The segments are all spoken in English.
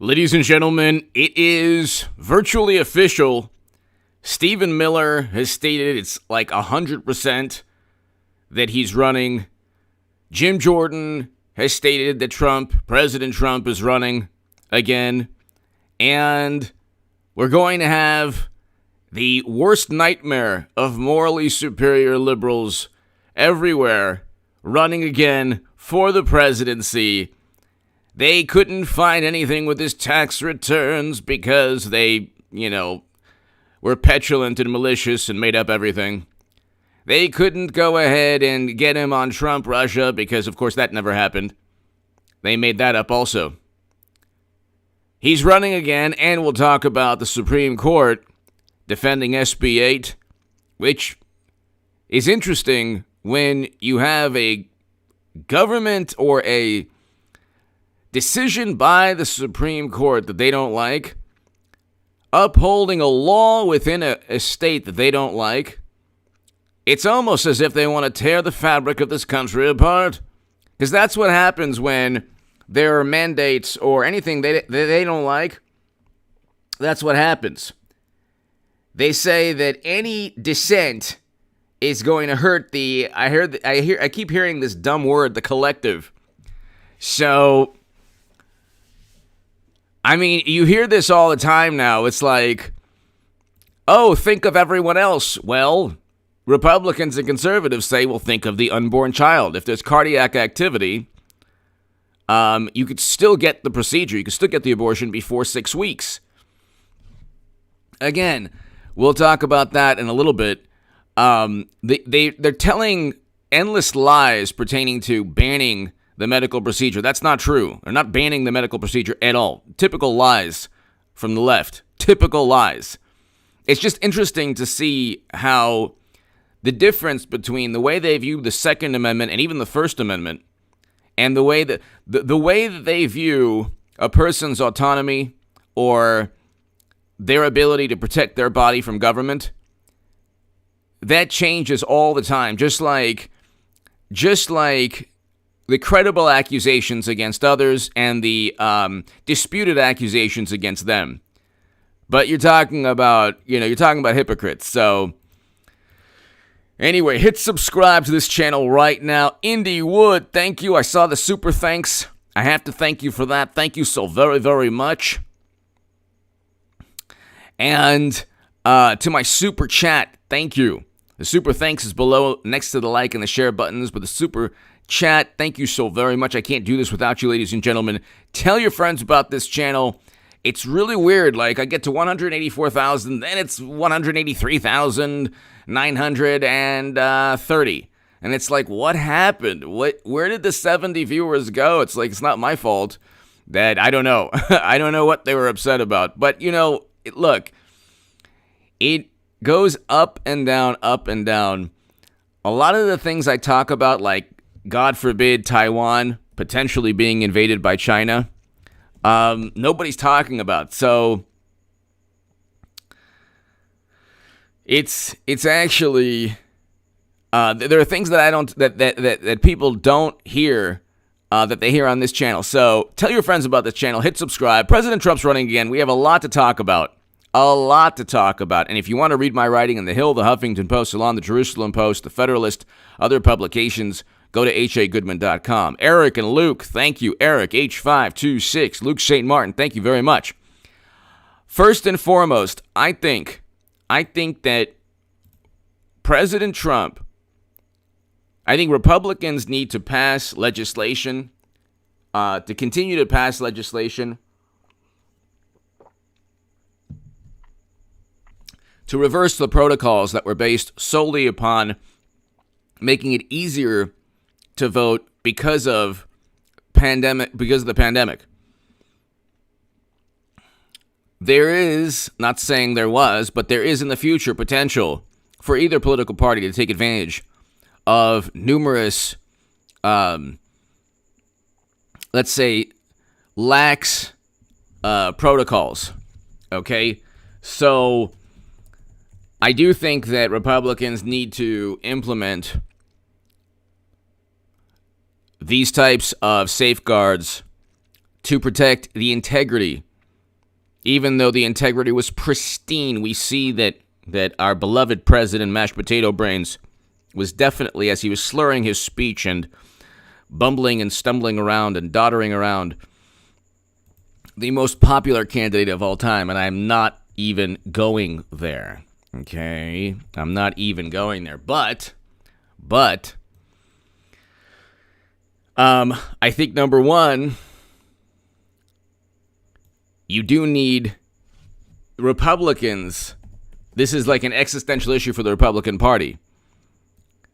Ladies and gentlemen, it is virtually official. Stephen Miller has stated it's like 100% that he's running. Jim Jordan has stated that President Trump is running again. And we're going to have the worst nightmare of morally superior liberals everywhere running again for the presidency. They couldn't find anything with his tax returns because they, were petulant and malicious and made up everything. They couldn't go ahead and get him on Trump Russia because, of course, that never happened. They made that up also. He's running again, and we'll talk about the Supreme Court defending SB 8, which is interesting when you have a government or a decision by the Supreme Court that they don't like, upholding a law within a state that they don't like. It's almost as if they want to tear the fabric of this country apart. Because that's what happens when there are mandates or anything they don't like. That's what happens. They say that any dissent is going to hurt I keep hearing this dumb word, the collective. So, you hear this all the time now. It's like, oh, think of everyone else. Well, Republicans and conservatives say, well, think of the unborn child. If there's cardiac activity, you could still get the procedure. You could still get the abortion before 6 weeks. Again, we'll talk about that in a little bit. They're telling endless lies pertaining to banning the medical procedure. That's not true. They're not banning the medical procedure at all. Typical lies from the left. Typical lies. It's just interesting to see how the difference between the way they view the Second Amendment and even the First Amendment and the way that the way that they view a person's autonomy or their ability to protect their body from government, that changes all the time. Just like the credible accusations against others and the disputed accusations against them. But you're talking about hypocrites. So anyway, hit subscribe to this channel right now. Indy Wood, thank you. I saw the super thanks. I have to thank you for that. Thank you so very, very much. And to my super chat, thank you. The super thanks is below next to the like and the share buttons, but the super chat, thank you so very much. I can't do this without you, ladies and gentlemen. Tell your friends about this channel. It's really weird. Like, I get to 184,000, then it's 183,930. And it's like, what happened? Where did the 70 viewers go? It's like, it's not my fault that, I don't know. I don't know what they were upset about. But, look, it goes up and down, up and down. A lot of the things I talk about, like, God forbid, Taiwan potentially being invaded by China, nobody's talking about. So it's actually there are things that that people don't hear that they hear on this channel. So tell your friends about this channel. Hit subscribe. President Trump's running again. We have a lot to talk about. And if you want to read my writing in The Hill, The Huffington Post, Salon, The Jerusalem Post, The Federalist, other publications, go to hagoodman.com. Eric and Luke, thank you. Eric, H526. Luke St. Martin, thank you very much. First and foremost, I think that President Trump, I think Republicans need to pass legislation, to continue to pass legislation to reverse the protocols that were based solely upon making it easier to vote because of the pandemic. There is, not saying there was, but there is in the future potential for either political party to take advantage of numerous, let's say, lax protocols. Okay? So I do think that Republicans need to implement these types of safeguards to protect the integrity Even though the integrity was pristine, we see that our beloved president, mashed potato brains, was definitely, as he was slurring his speech and bumbling and stumbling around and doddering around, the most popular candidate of all time. And I'm not even going there. Okay? I'm not even going there. But, I think number one, you do need Republicans. This is like an existential issue for the Republican Party.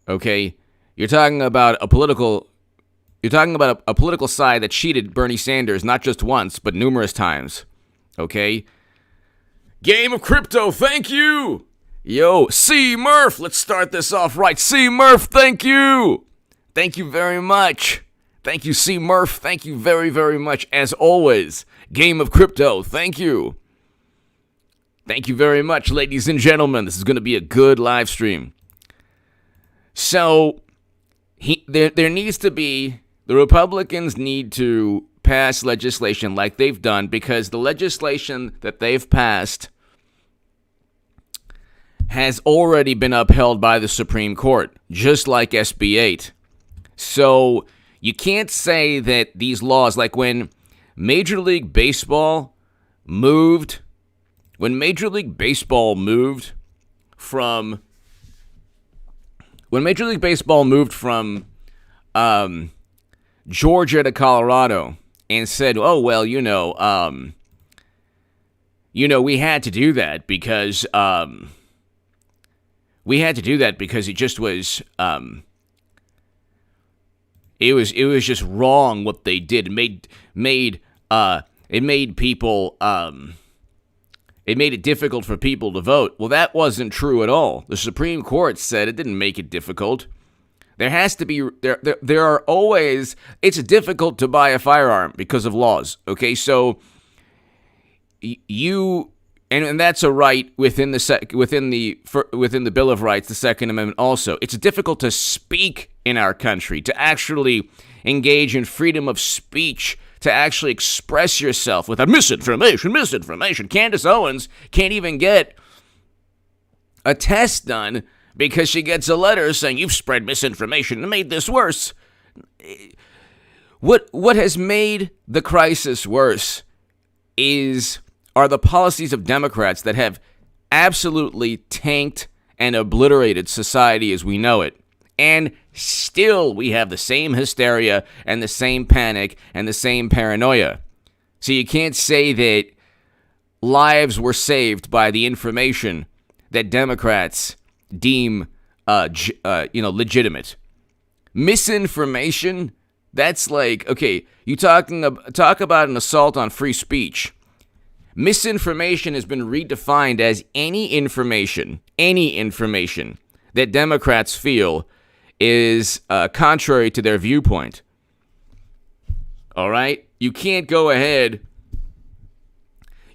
Okay? You're talking about a political side that cheated Bernie Sanders not just once, but numerous times. Okay? Game of crypto, thank you! Yo, C. Murph, let's start this off right. C. Murph, thank you! Thank you very much. Thank you, C. Murph. Thank you very, very much. As always, Game of Crypto, thank you. Thank you very much, ladies and gentlemen. This is going to be a good live stream. So, there needs to be, the Republicans need to pass legislation like they've done, because the legislation that they've passed has already been upheld by the Supreme Court, just like SB 8. So, you can't say that these laws, like when Major League Baseball moved from Georgia to Colorado and said, oh, well, we had to do that because it just was, it was just wrong what they did. It made it difficult for people to vote. Well, that wasn't true at all. The Supreme Court said it didn't make it difficult. There has to be, there are always, it's difficult to buy a firearm because of laws. Okay, so and that's a right within the Bill of Rights, the Second Amendment also. It's difficult to speak in our country, to actually engage in freedom of speech, to actually express yourself without misinformation. Candace Owens can't even get a test done because she gets a letter saying you've spread misinformation and made this worse. What has made the crisis worse are the policies of Democrats that have absolutely tanked and obliterated society as we know it. And still we have the same hysteria and the same panic and the same paranoia. So you can't say that lives were saved by the information that Democrats deem legitimate. Misinformation, that's like, okay, you talk about an assault on free speech. Misinformation has been redefined as any information that Democrats feel is contrary to their viewpoint. All right? You can't go ahead.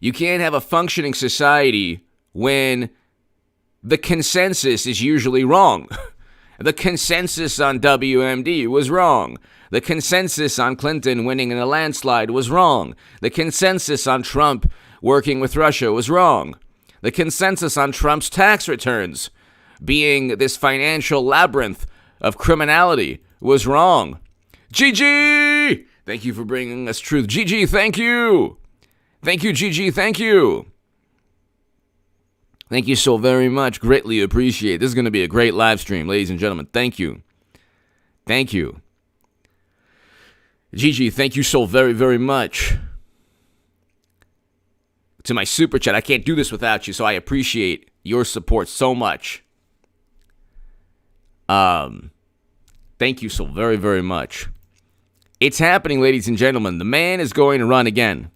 You can't have a functioning society when the consensus is usually wrong. The consensus on WMD was wrong. The consensus on Clinton winning in a landslide was wrong. The consensus on Trump working with Russia was wrong. The consensus on Trump's tax returns being this financial labyrinth of criminality was wrong. Gigi! Thank you for bringing us truth. Gigi, thank you. Thank you, Gigi, thank you. Thank you so very much. Greatly appreciate it. This is going to be a great live stream, ladies and gentlemen. Thank you. Thank you. Gigi, thank you so very, very much. To my super chat, I can't do this without you, so I appreciate your support so much. Thank you so very, very much. It's happening, ladies and gentlemen. The man is going to run again.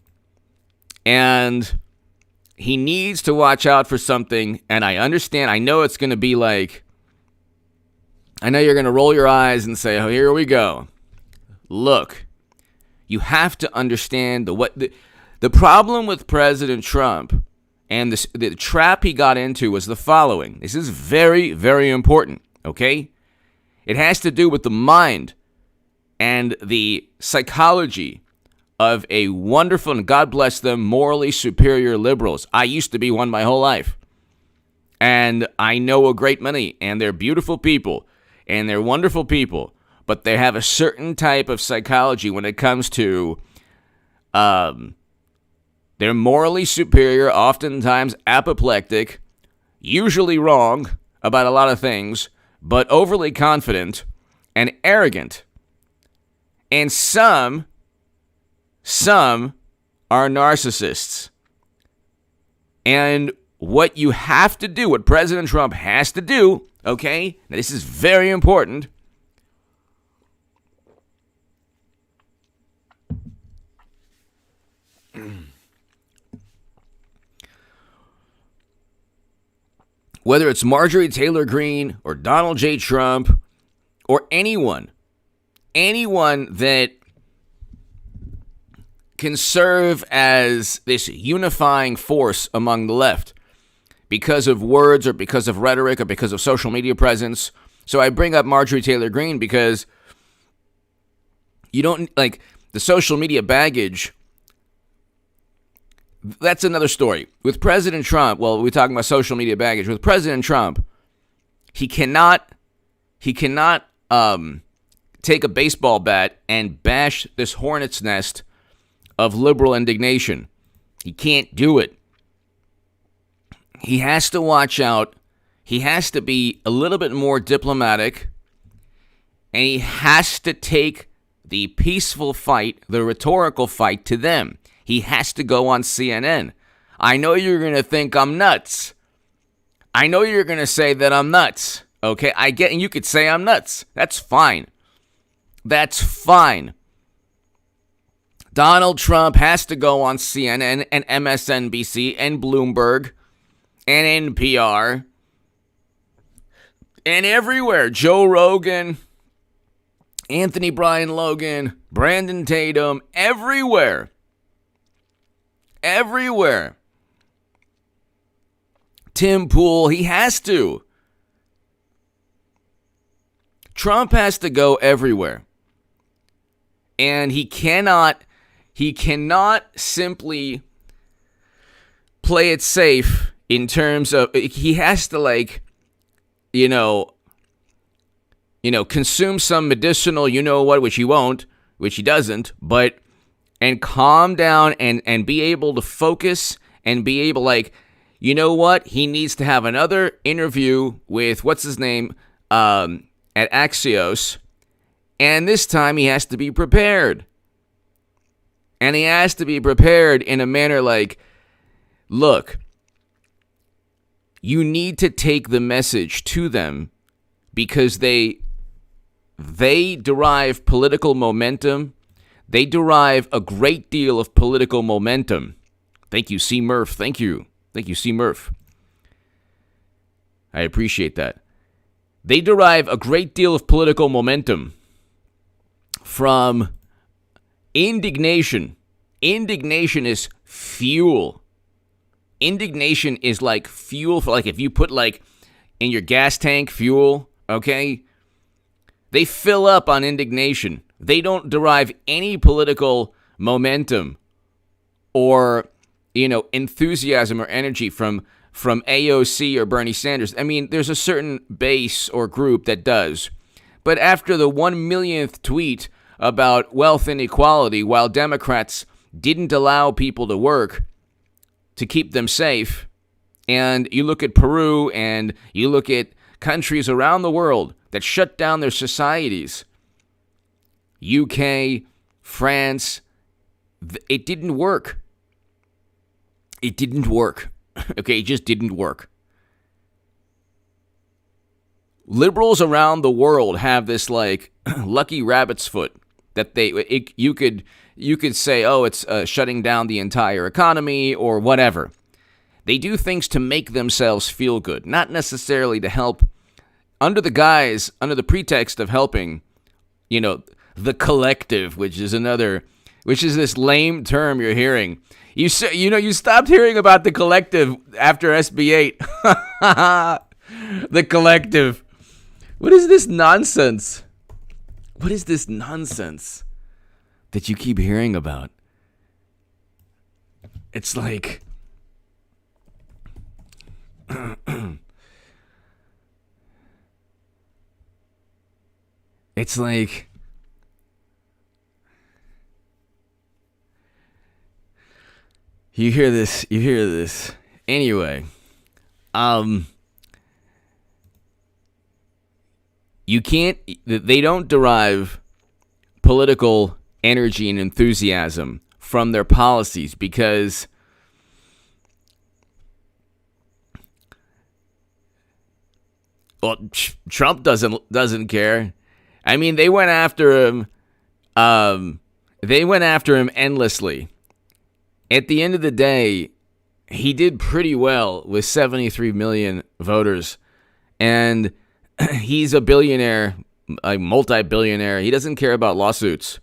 And he needs to watch out for something, and I understand. I know it's going to be like, I know you're going to roll your eyes and say, oh, here we go. Look, you have to understand the problem with President Trump and the trap he got into was the following. This is very, very important, okay? It has to do with the mind and the psychology of a wonderful, and God bless them, morally superior liberals. I used to be one my whole life. And I know a great many, and they're beautiful people, and they're wonderful people, but they have a certain type of psychology when it comes to, they're morally superior, oftentimes apoplectic, usually wrong about a lot of things, but overly confident and arrogant. And some are narcissists. And what you have to do, what President Trump has to do, okay, now this is very important. Whether it's Marjorie Taylor Greene or Donald J. Trump or anyone that can serve as this unifying force among the left because of words or because of rhetoric or because of social media presence. So I bring up Marjorie Taylor Greene because you don't, like, the social media baggage. That's another story. With President Trump, well, we're talking about social media baggage. With President Trump, he cannot take a baseball bat and bash this hornet's nest of liberal indignation. He can't do it. He has to watch out. He has to be a little bit more diplomatic, and he has to take the peaceful fight, the rhetorical fight, to them. He has to go on CNN. I know you're going to think I'm nuts. I know you're going to say that I'm nuts. Okay, I get, and you could say I'm nuts. That's fine. That's fine. Donald Trump has to go on CNN and MSNBC and Bloomberg and NPR and everywhere. Joe Rogan, Anthony Brian Logan, Brandon Tatum, everywhere. Everywhere. Tim Pool, he has to. Trump has to go everywhere. And he cannot simply play it safe in terms of, he has to consume some medicinal, which he won't, which he doesn't, and calm down and be able to focus and be able, he needs to have another interview with, what's his name, at Axios, and this time he has to be prepared. And he has to be prepared in a manner like, look, you need to take the message to them because they derive political momentum. They derive a great deal of political momentum. Thank you, C. Murph. Thank you. Thank you, C. Murph. I appreciate that. They derive a great deal of political momentum from indignation. Indignation is fuel. Indignation is like fuel for, if you put in your gas tank fuel, okay? They fill up on indignation. They don't derive any political momentum or, enthusiasm or energy from AOC or Bernie Sanders. I mean, there's a certain base or group that does. But after the 1 millionth tweet about wealth inequality, while Democrats didn't allow people to work to keep them safe, and you look at Peru and you look at countries around the world that shut down their societies, UK, France, it didn't work. It didn't work. Okay, it just didn't work. Liberals around the world have this lucky rabbit's foot that you could say, oh, it's shutting down the entire economy or whatever. They do things to make themselves feel good, not necessarily to help under the pretext of helping, the collective, which is this lame term you're hearing. You stopped hearing about the collective after SB 8. The collective. What is this nonsense? What is this nonsense that you keep hearing about? It's like it's like you hear this. Anyway, they don't derive political energy and enthusiasm from their policies because Trump doesn't care. I mean, they went after him. They went after him endlessly. At the end of the day, he did pretty well with 73 million voters, and he's a billionaire, a multi-billionaire. He doesn't care about lawsuits.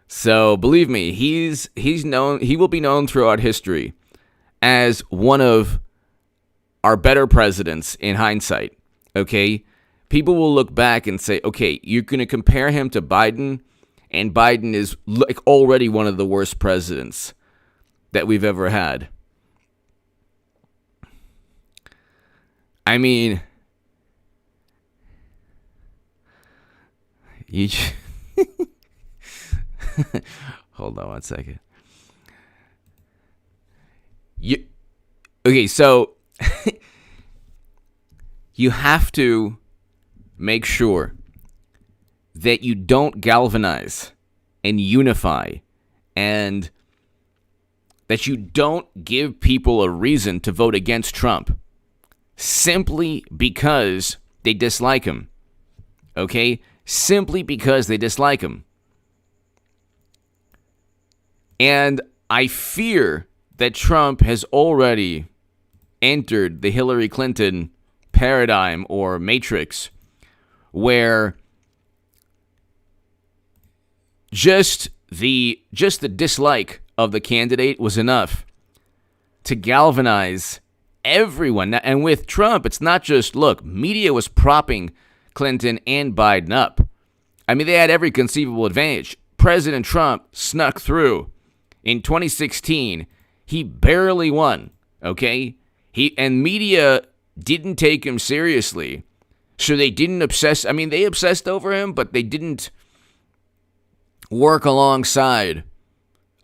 So believe me, he's known. He will be known throughout history as one of our better presidents in hindsight. Okay, people will look back and say, okay, you're going to compare him to Biden, and Biden is like already one of the worst presidents that we've ever had. I mean, hold on one second. Okay, so you have to make sure that you don't galvanize and unify, and that you don't give people a reason to vote against Trump simply because they dislike him. Okay? Simply because they dislike him. And I fear that Trump has already entered the Hillary Clinton paradigm or matrix where just the dislike of the candidate was enough to galvanize everyone. And with Trump, it's not just, look, media was propping Clinton and Biden up. I mean, they had every conceivable advantage. President Trump snuck through. In 2016, he barely won, okay? And media didn't take him seriously, so they didn't obsess. I mean, they obsessed over him, but they didn't work alongside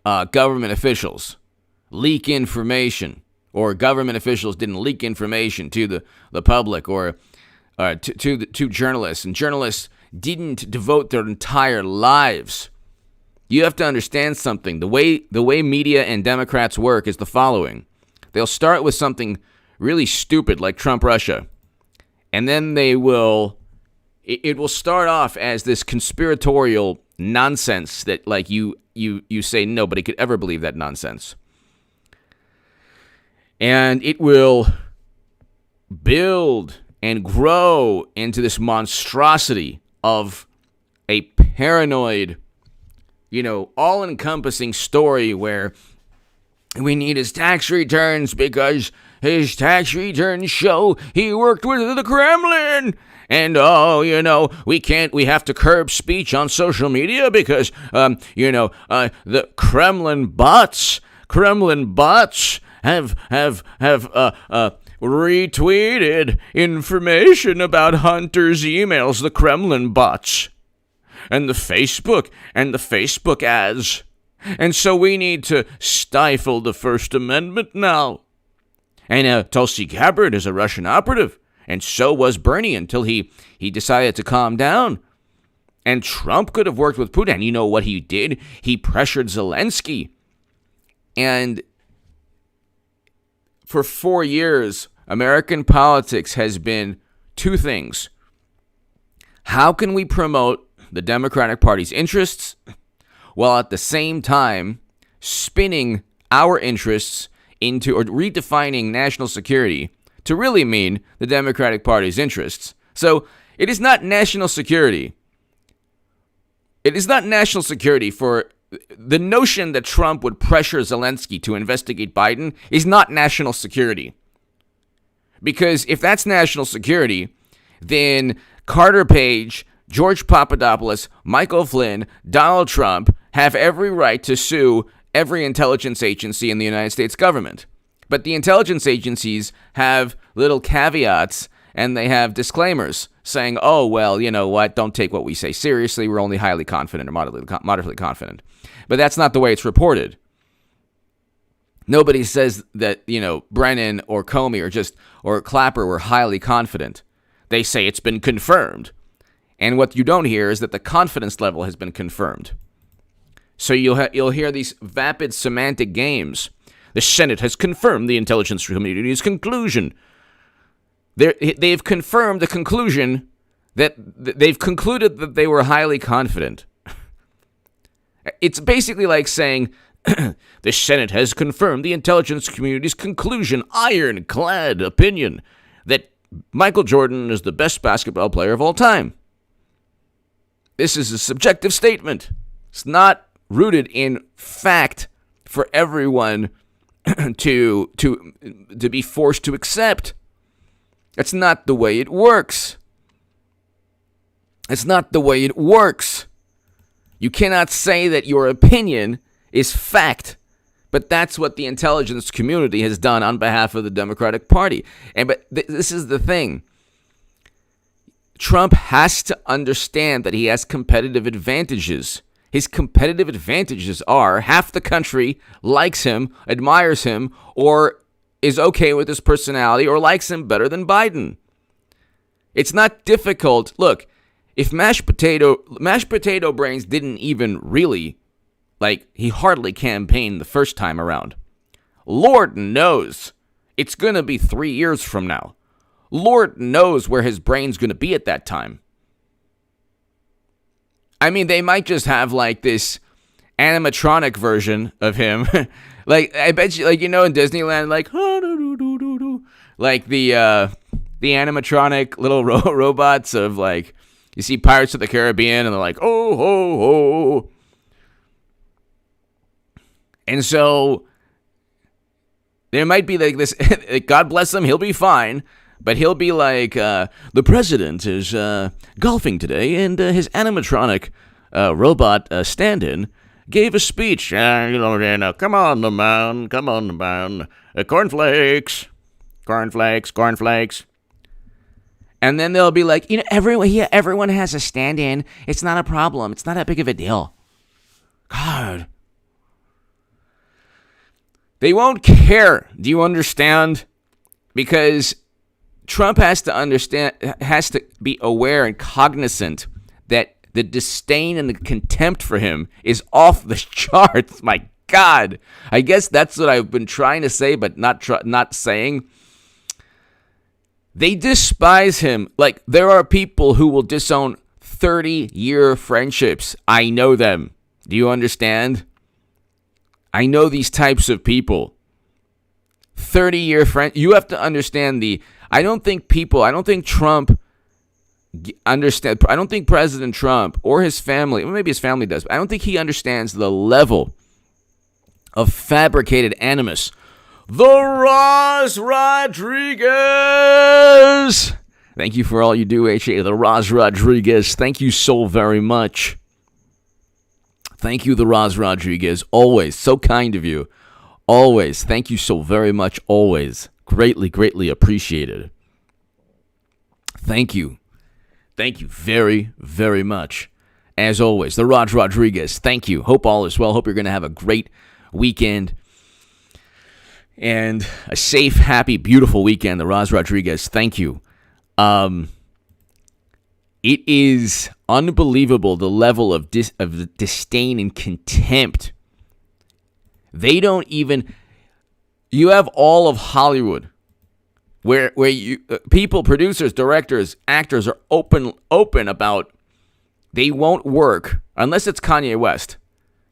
government officials, leak information, or government officials didn't leak information to the public or to journalists, and journalists didn't devote their entire lives. You have to understand something. The way media and Democrats work is the following. They'll start with something really stupid like Trump Russia, and then it will start off as this conspiratorial nonsense that like you say nobody could ever believe that nonsense. And it will build and grow into this monstrosity of a paranoid, all-encompassing story where we need his tax returns because his tax returns show he worked with the Kremlin. And, we have to curb speech on social media because, the Kremlin bots have retweeted information about Hunter's emails, the Kremlin bots, and the Facebook ads. And so we need to stifle the First Amendment now. And Tulsi Gabbard is a Russian operative. And so was Bernie until he decided to calm down. And Trump could have worked with Putin. And you know what he did? He pressured Zelensky. And for 4 years, American politics has been two things. How can we promote the Democratic Party's interests while at the same time spinning our interests into or redefining national security to really mean the Democratic Party's interests? So it is not national security. It is not national security for the notion that Trump would pressure Zelensky to investigate Biden is not national security. Because if that's national security, then Carter Page, George Papadopoulos, Michael Flynn, Donald Trump have every right to sue every intelligence agency in the United States government. But the intelligence agencies have little caveats and they have disclaimers saying, oh, well, you know what, don't take what we say seriously. We're only highly confident or moderately confident. But that's not the way it's reported. Nobody says that, you know, Brennan or Comey or Clapper were highly confident. They say it's been confirmed. And what you don't hear is that the confidence level has been confirmed. So you'll hear these vapid semantic games. The Senate has confirmed the intelligence community's conclusion. They've confirmed the conclusion that they've concluded that they were highly confident. It's basically like saying, the Senate has confirmed the intelligence community's conclusion, ironclad opinion, that Michael Jordan is the best basketball player of all time. This is a subjective statement. It's not rooted in fact for everyone to be forced to accept. That's not the way it works. It's not the way it works. You cannot say that your opinion is fact, but that's what the intelligence community has done on behalf of the Democratic Party. But this is the thing. Trump has to understand that he has competitive advantages. His competitive advantages are half the country likes him, admires him, or is okay with his personality, or likes him better than Biden. It's not difficult. Look, if mashed potato brains didn't even really, he hardly campaigned the first time around. Lord knows it's going to be 3 years from now. Lord knows where his brain's going to be at that time. I mean, they might just have this animatronic version of him. I bet you, in Disneyland, the animatronic little robots of you see Pirates of the Caribbean and they're like, oh, ho, ho. And so there might be this, God bless him, he'll be fine. But he'll be the president is golfing today, and his animatronic robot stand-in gave a speech. Come on, the man. Cornflakes. And then they'll be everyone has a stand-in. It's not a problem. It's not that big of a deal. God. They won't care. Do you understand? Because Trump has to be aware and cognizant that the disdain and the contempt for him is off the charts. My God. I guess that's what I've been trying to say, but not saying. They despise him. There are people who will disown 30-year friendships. I know them. Do you understand? I know these types of people. 30-year friend. You have to understand I don't think Trump understand. I don't think President Trump or his family, well, maybe his family does, but I don't think he understands the level of fabricated animus. The Roz Rodriguez. Thank you for all you do, H.A. The Roz Rodriguez. Thank you so very much. Thank you, the Roz Rodriguez. Always so kind of you. Always. Thank you so very much. Always. Greatly, greatly appreciated. Thank you. Thank you very, very much. As always, the Raj Rodriguez, thank you. Hope all is well. Hope you're going to have a great weekend. And a safe, happy, beautiful weekend. The Raj Rodriguez, thank you. It is unbelievable the level of disdain and contempt. They don't even... You have all of Hollywood, where you people, producers, directors, actors are open about they won't work unless it's Kanye West.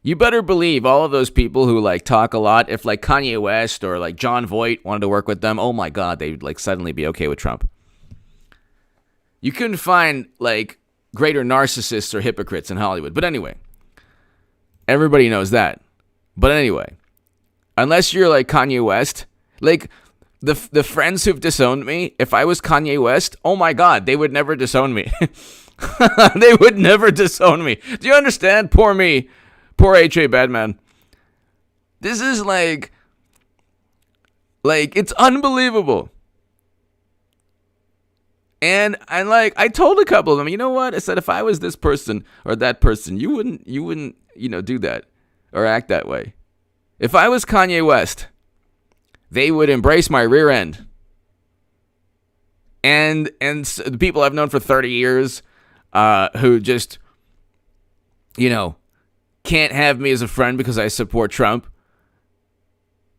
You better believe all of those people who talk a lot. If Kanye West or John Voight wanted to work with them, oh my God, they'd suddenly be okay with Trump. You couldn't find greater narcissists or hypocrites in Hollywood. But anyway, everybody knows that. But anyway. Unless you're Kanye West, the friends who've disowned me, if I was Kanye West, oh my God, they would never disown me. They would never disown me. Do you understand? Poor me. Poor H.A. Badman. This is like it's unbelievable. And I told a couple of them, you know what? I said, if I was this person or that person, you wouldn't, do that or act that way. If I was Kanye West, they would embrace my rear end. And the people I've known for 30 years, who just, can't have me as a friend because I support Trump.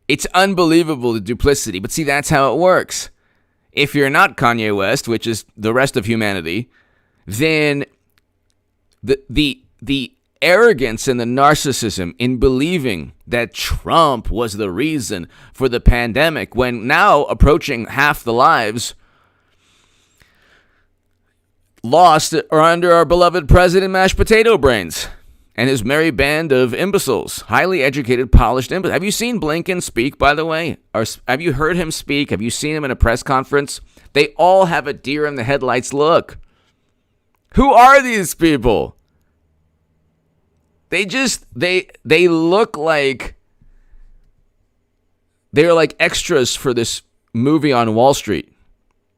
It's unbelievable, the duplicity. But see, that's how it works. If you're not Kanye West, which is the rest of humanity, then the arrogance and the narcissism in believing that Trump was the reason for the pandemic, when now approaching half the lives lost are under our beloved president mashed potato brains and his merry band of imbeciles, highly educated, polished imbeciles. Have you seen Blinken speak, by the way? Or have you heard him speak? Have you seen him in a press conference? They all have a deer in the headlights look. Who are these people? They look like they're like extras for this movie on Wall Street.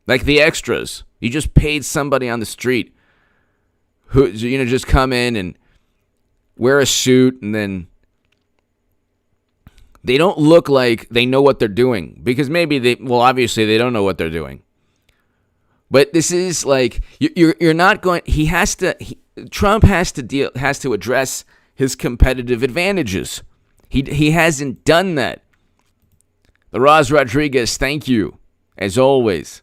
Like the extras. You just paid somebody on the street who, just come in and wear a suit, and then they don't look like they know what they're doing, because maybe obviously they don't know what they're doing. But this is like, you're not going, Trump has to address his competitive advantages. He hasn't done that. The Roz Rodriguez, thank you, as always.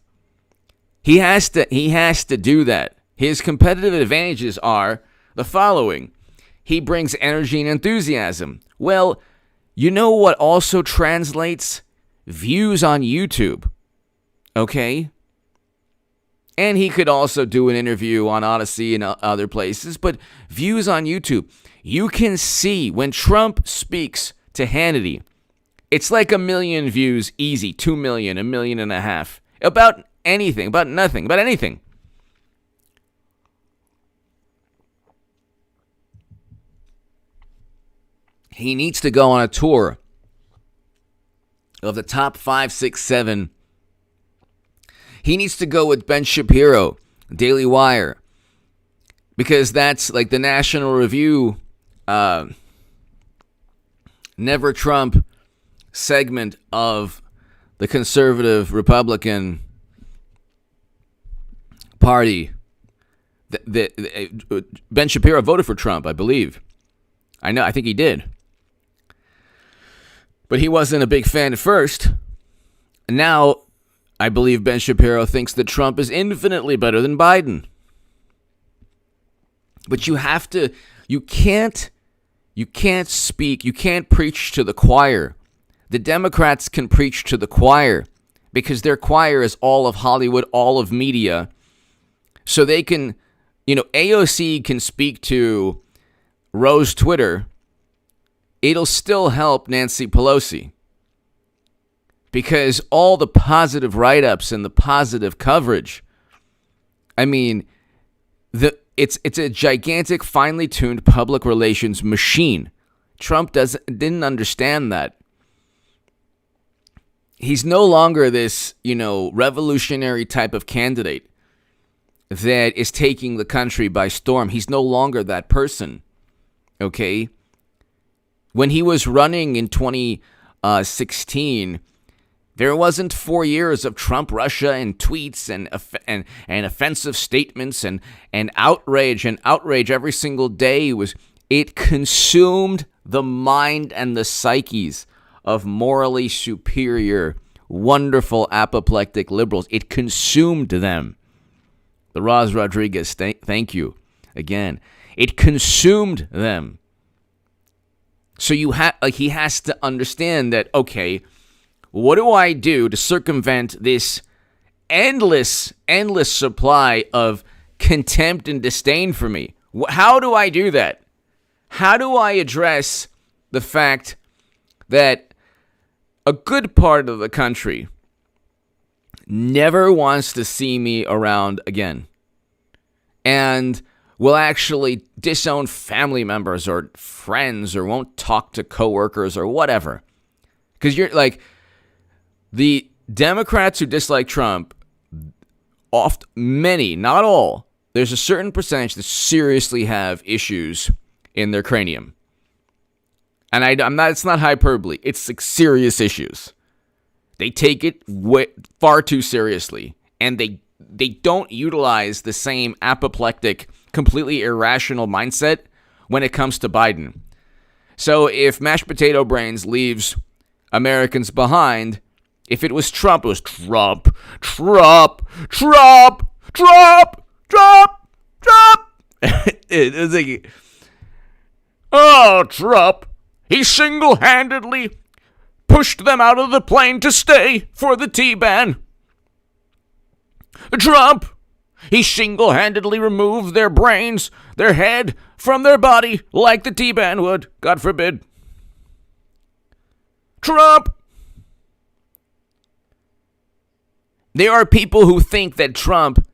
He has to do that. His competitive advantages are the following. He brings energy and enthusiasm. Well, you know what also translates? Views on YouTube. Okay? And he could also do an interview on Odyssey and other places, but views on YouTube. You can see when Trump speaks to Hannity, it's like 1 million views easy, 2 million, 1.5 million, about anything, about nothing, about anything. He needs to go on a tour of the top 5, 6, 7. He needs to go with Ben Shapiro, Daily Wire, because that's like the National Review Never Trump segment of the conservative Republican Party. Ben Shapiro voted for Trump, I believe. I think he did. But he wasn't a big fan at first. Now, I believe Ben Shapiro thinks that Trump is infinitely better than Biden. But you can't speak, you can't preach to the choir. The Democrats can preach to the choir because their choir is all of Hollywood, all of media. So they can, AOC can speak to Rose Twitter. It'll still help Nancy Pelosi because all the positive write-ups and the positive coverage. I mean, it's a gigantic, finely tuned public relations machine. Trump didn't understand that. He's no longer this, revolutionary type of candidate that is taking the country by storm. He's no longer that person. Okay? When he was running in 2016, there wasn't 4 years of Trump Russia and tweets and offensive statements and outrage every single day. It consumed the mind and the psyches of morally superior, wonderful, apoplectic liberals. It consumed them. The Roz Rodriguez, thank you again. It consumed them. So he has to understand that, okay, what do I do to circumvent this endless supply of contempt and disdain for me? How do I do that? How do I address the fact that a good part of the country never wants to see me around again? And will actually disown family members or friends or won't talk to coworkers or whatever. Because you're like, the Democrats who dislike Trump, many, not all, there's a certain percentage that seriously have issues in their cranium. And it's not hyperbole. It's like serious issues. They take it far too seriously. And they don't utilize the same apoplectic, completely irrational mindset when it comes to Biden. So if mashed potato brains leaves Americans behind, if it was Trump, it was Trump. It was like, oh, Trump. He single-handedly pushed them out of the plane to stay for the T-ban. Trump. He single-handedly removed their brains, their head, from their body like the T-ban would. God forbid. Trump. There are people who think that Trump,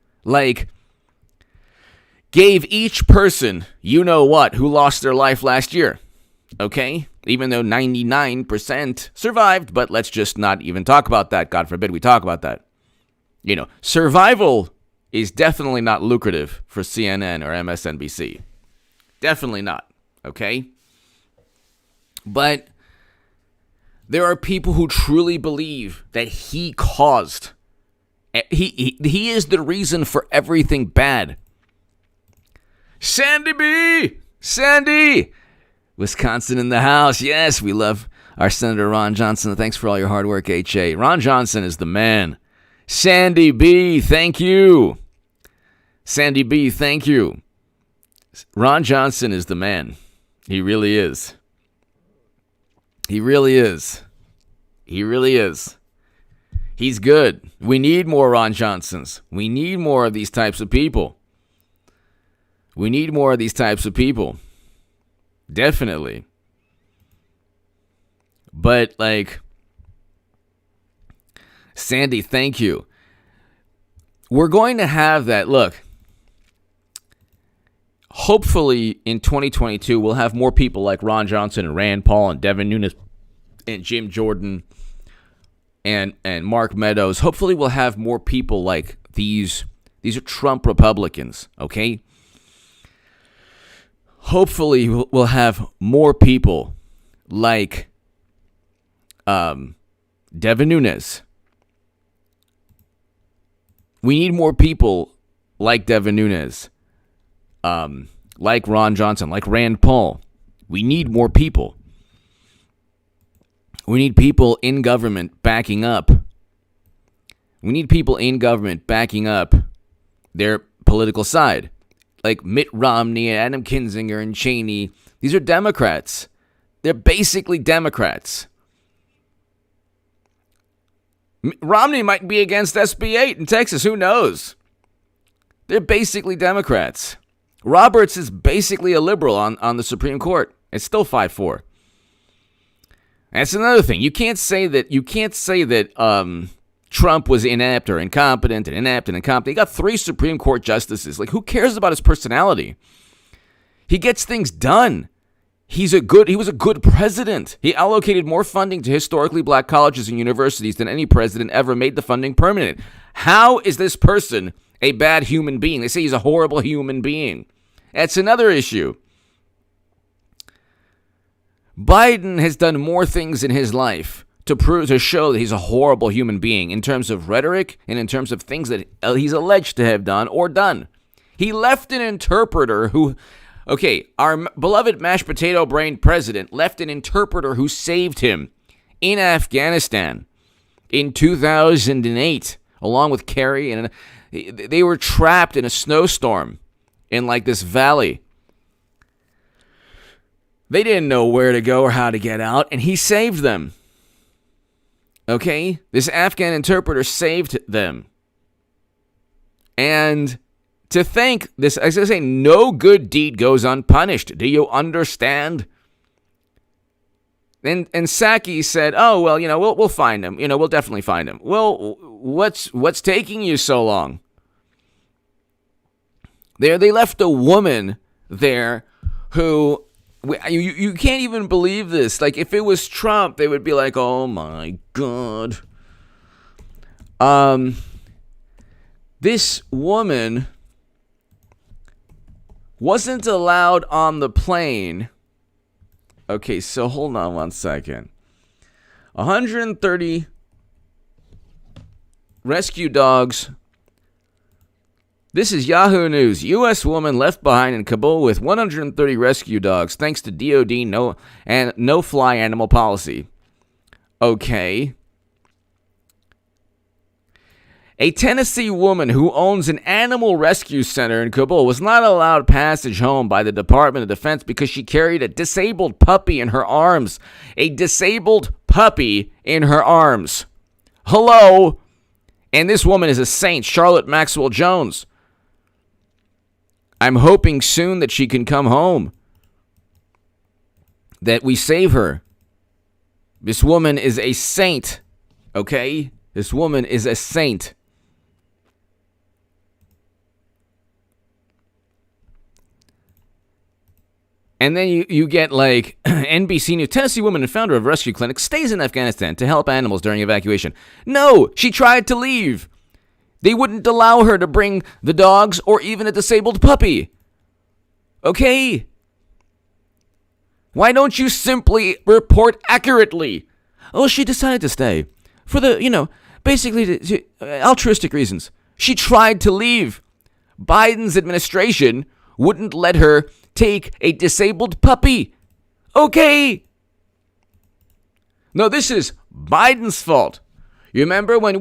gave each person, you know what, who lost their life last year. Okay? Even though 99% survived, but let's just not even talk about that. God forbid we talk about that. You know, survival is definitely not lucrative for CNN or MSNBC. Definitely not. Okay? But there are people who truly believe that he caused. He is the reason for everything bad. Sandy B! Sandy! Wisconsin in the house. Yes, we love our Senator Ron Johnson. Thanks for all your hard work, HA. Ron Johnson is the man. Sandy B, thank you. Sandy B, thank you. Ron Johnson is the man. He really is. He really is. He really is. He's good. We need more Ron Johnsons. We need more of these types of people. We need more of these types of people. Definitely. But, Sandy, thank you. We're going to have that. Look, hopefully in 2022, we'll have more people like Ron Johnson and Rand Paul and Devin Nunes and Jim Jordan and Mark Meadows. Hopefully we'll have more people like these. These are Trump Republicans, okay? Hopefully we'll have more people like Devin Nunes. We need more people like Devin Nunes, like Ron Johnson, like Rand Paul. We need more people. We need people in government backing up. We need people in government backing up their political side. Like Mitt Romney, Adam Kinzinger, and Cheney. These are Democrats. They're basically Democrats. Romney might be against SB 8 in Texas. Who knows? They're basically Democrats. Roberts is basically a liberal on the Supreme Court. It's still 5-4. That's another thing. You can't say that Trump was inept or incompetent and inept and incompetent. He got 3 Supreme Court justices. Who cares about his personality? He gets things done. He was a good president. He allocated more funding to historically black colleges and universities than any president ever, made the funding permanent. How is this person a bad human being? They say he's a horrible human being. That's another issue. Biden has done more things in his life to show that he's a horrible human being in terms of rhetoric and in terms of things that he's alleged to have done or done. He left an interpreter who, our beloved mashed potato brain president left an interpreter who saved him in Afghanistan in 2008, along with Kerry, and they were trapped in a snowstorm in this valley. They didn't know where to go or how to get out, and he saved them. Okay? This Afghan interpreter saved them. And to think this, as I say, no good deed goes unpunished. Do you understand? And Psaki said, "Oh, well, we'll find him. We'll definitely find him." Well, what's taking you so long? They left a woman there who, you can't even believe this. Like, if it was Trump, they would be like, oh my God. This woman wasn't allowed on the plane. Okay, so hold on one second. 130 rescue dogs. This is Yahoo News. U.S. woman left behind in Kabul with 130 rescue dogs thanks to DOD no-fly animal policy. Okay. A Tennessee woman who owns an animal rescue center in Kabul was not allowed passage home by the Department of Defense because she carried a disabled puppy in her arms. A disabled puppy in her arms. Hello? And this woman is a saint, Charlotte Maxwell Jones. I'm hoping soon that she can come home. That we save her. This woman is a saint. Okay? This woman is a saint. And then you get like NBC News. Tennessee woman and founder of rescue clinic stays in Afghanistan to help animals during evacuation. No, she tried to leave. They wouldn't allow her to bring the dogs or even a disabled puppy. Okay? Why don't you simply report accurately? Oh, she decided to stay for the, basically altruistic reasons. She tried to leave. Biden's administration wouldn't let her take a disabled puppy. Okay? No, this is Biden's fault. You remember when,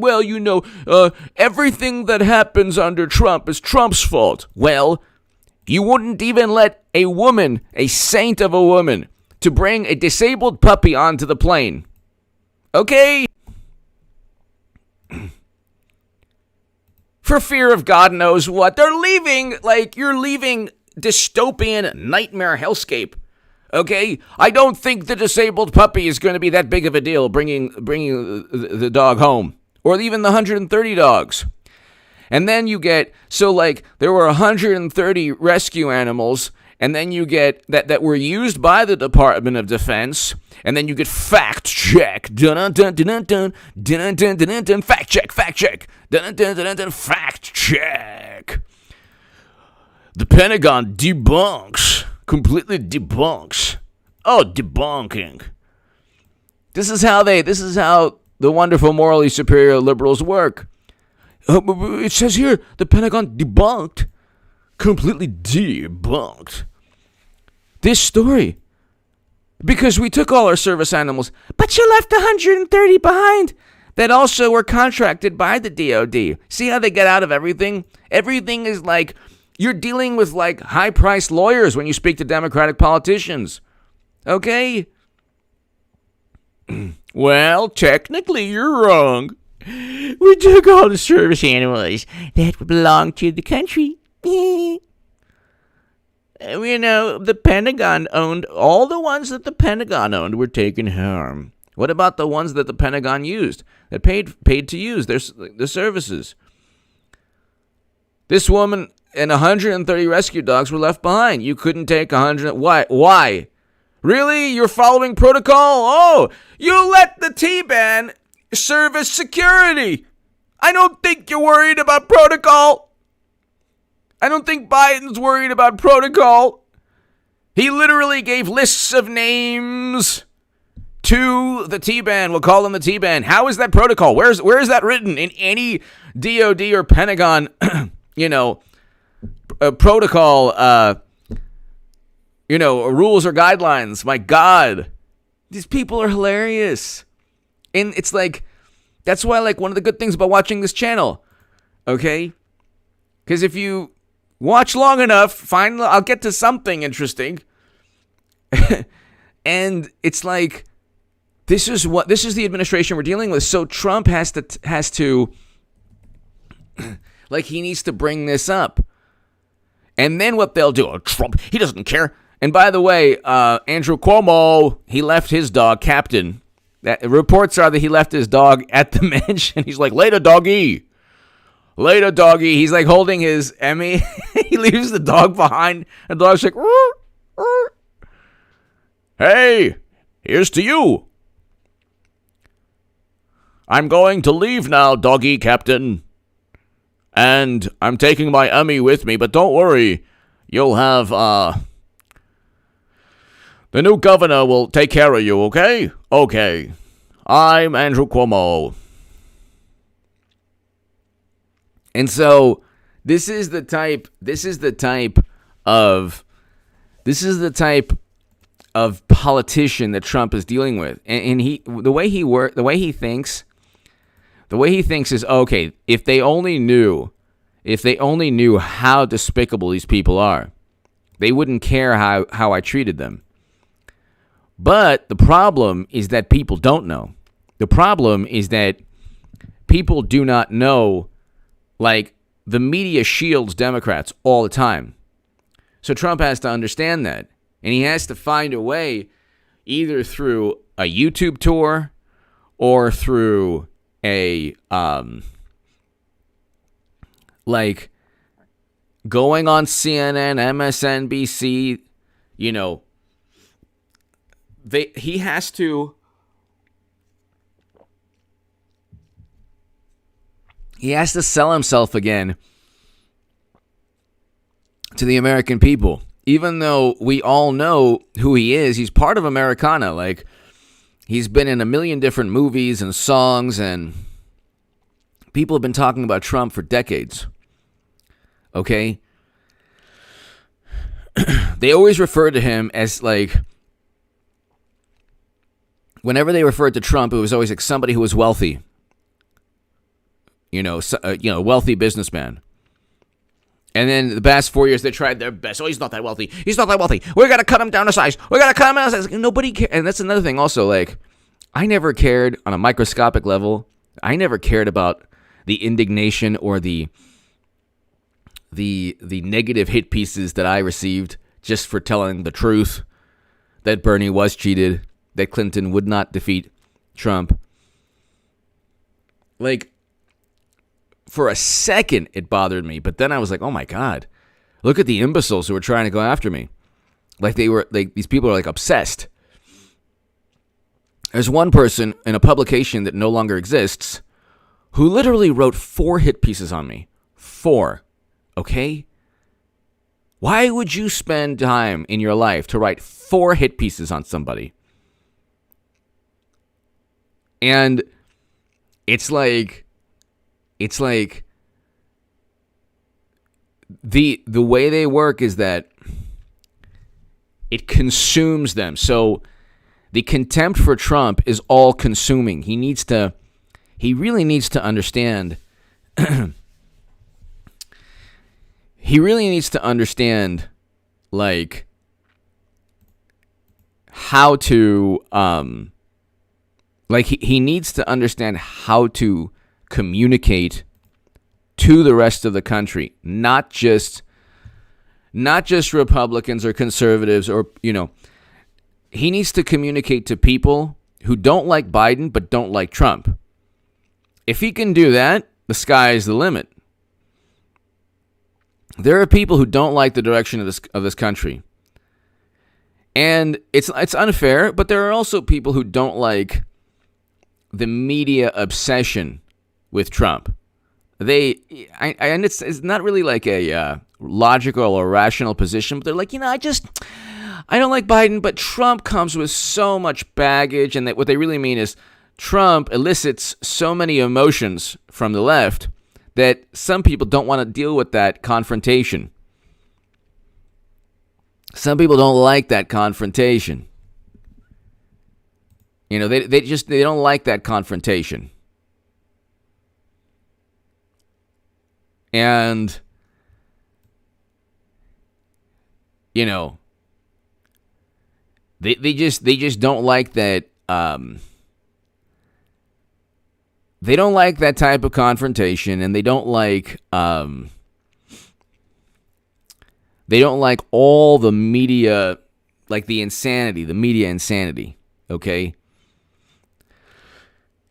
everything that happens under Trump is Trump's fault. Well, you wouldn't even let a woman, a saint of a woman, to bring a disabled puppy onto the plane. Okay? For fear of God knows what. They're leaving, you're leaving dystopian nightmare hellscape. Okay? I don't think the disabled puppy is going to be that big of a deal bringing the dog home. Or even the 130 dogs. And then you get, there were 130 rescue animals, and then you get that were used by the Department of Defense, and then you get fact check. Dun dun dun dun dun dun dun dun dun. Fact check. Dun dun dun dun. Fact check. The Pentagon completely debunks. Oh, debunking. This is how the wonderful morally superior liberals work. It says here, the Pentagon completely debunked this story. Because we took all our service animals, but you left 130 behind that also were contracted by the DOD. See how they get out of everything? Everything is you're dealing with high-priced lawyers when you speak to Democratic politicians. Okay? Well, technically you're wrong. We took all the service animals that belong to the country. The Pentagon owned, all the ones that the Pentagon owned were taken home. What about the ones that the Pentagon used, that paid to use their services? This woman and 130 rescue dogs were left behind. You couldn't take 100. Why? Really? You're following protocol? Oh, you let the T-Ban serve as security. I don't think you're worried about protocol. I don't think Biden's worried about protocol. He literally gave lists of names to the T-Ban. We'll call them the T-Ban. How is that protocol? Where is that written in any DOD or Pentagon, protocol, rules or guidelines? My God. These people are hilarious. And it's that's why one of the good things about watching this channel, okay? Because if you watch long enough, I'll get to something interesting. And it's this is the administration we're dealing with. So Trump has to he needs to bring this up. And then what they'll do, Trump, he doesn't care. And by the way, Andrew Cuomo, he left his dog, Captain. Reports are that he left his dog at the mansion. He's like, later, doggy. Later, doggy. He's like holding his Emmy. He leaves the dog behind. The dog's like, hey, here's to you. I'm going to leave now, doggy captain. And I'm taking my Emmy with me, but don't worry. You'll have, the new governor will take care of you, okay? Okay. I'm Andrew Cuomo. And so, this is the type of politician that Trump is dealing with. And the way he thinks is, okay, if they only knew how despicable these people are, they wouldn't care how I treated them. But the problem is that people don't know. The problem is that people do not know, like, the media shields Democrats all the time. So Trump has to understand that. And he has to find a way, either through a YouTube tour or through a, like, going on CNN, MSNBC, he has to sell himself again to the American people. Even though we all know who he is, he's part of Americana. Like, he's been in a million different movies and songs, and people have been talking about Trump for decades. Okay? They always refer to him as, like, whenever they referred to Trump, it was always like somebody who was wealthy. Wealthy businessman. And then the past 4 years, they tried their best. Oh, he's not that wealthy. He's not that wealthy. We got to cut him down to size. We got to cut him down to size. Nobody cares. And that's another thing also, like, I never cared on a microscopic level. I never cared about the indignation or the negative hit pieces that I received just for telling the truth that Bernie was cheated, that Clinton would not defeat Trump. Like, for a second, it bothered me, but then I was like, oh my God, look at the imbeciles who were trying to go after me. Like, these people are like obsessed. There's one person in a publication that no longer exists who literally wrote 4 hit pieces on me. 4. Okay? Why would you spend time in your life to write 4 hit pieces on somebody? And it's like the way they work is that it consumes them. So the contempt for Trump is all consuming. He really needs to understand like how to he needs to understand how to communicate to the rest of the country, not just Republicans or conservatives, or he needs to communicate to people who don't like Biden but don't like Trump. If he can do that, the sky is the limit. There are people who don't like the direction of this country. And it's unfair, but there are also people who don't like the media obsession with Trump. And it's not really like a logical or rational position, but they're like, I don't like Biden, but Trump comes with so much baggage, and that what they really mean is Trump elicits so many emotions from the left that some people don't want to deal with that confrontation. Some people don't like that confrontation. They don't like that confrontation. And they just don't like that. They don't like that type of confrontation, and they don't like all the media, like the media insanity. Okay.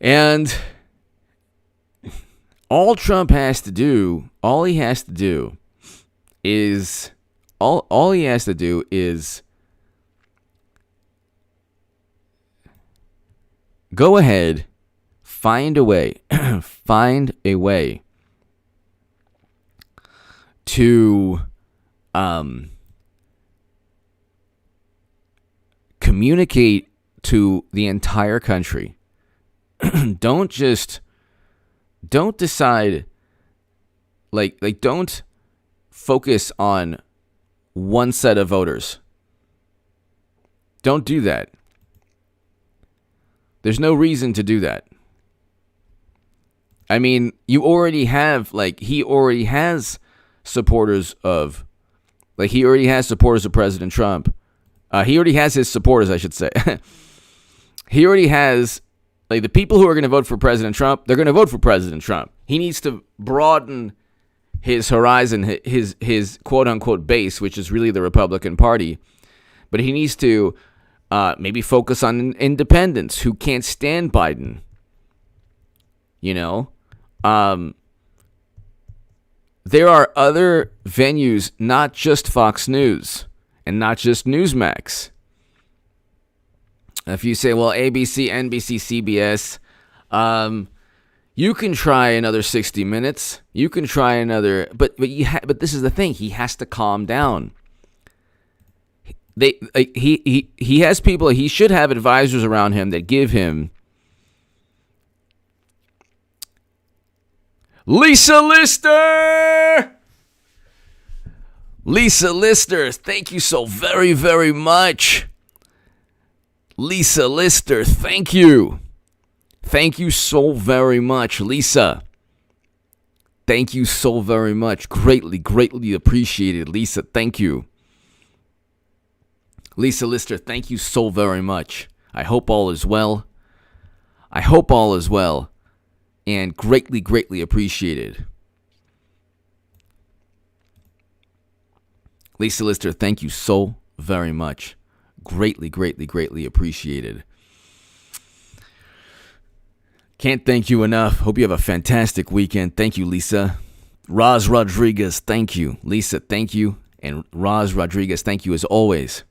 And All Trump has to do, all he has to do is go ahead, find a way to communicate to the entire country. Don't decide, don't focus on one set of voters. Don't do that. There's no reason to do that. I mean, you already have, he already has supporters of President Trump. He already has his supporters, I should say. He already has, the people who are going to vote for President Trump, they're going to vote for President Trump. He needs to broaden his horizon, his quote-unquote base, which is really the Republican Party. But he needs to maybe focus on independents who can't stand Biden. There are other venues, not just Fox News and not just Newsmax. If you say, well, ABC, NBC, CBS, you can try another 60 Minutes. You can try another, but this is the thing. He has to calm down. He has people. He should have advisors around him that give him. Lisa Lister, thank you so very, very much. Lisa Lister, thank you. Thank you so very much, Lisa. Thank you so very much. Greatly, greatly appreciated, Lisa. Thank you. Lisa Lister, thank you so very much. I hope all is well. And greatly, greatly appreciated. Lisa Lister, thank you so very much. Greatly, greatly, greatly appreciated. Can't thank you enough. Hope you have a fantastic weekend. Thank you, Lisa. Roz Rodriguez, thank you. Lisa, thank you. And Roz Rodriguez, thank you as always.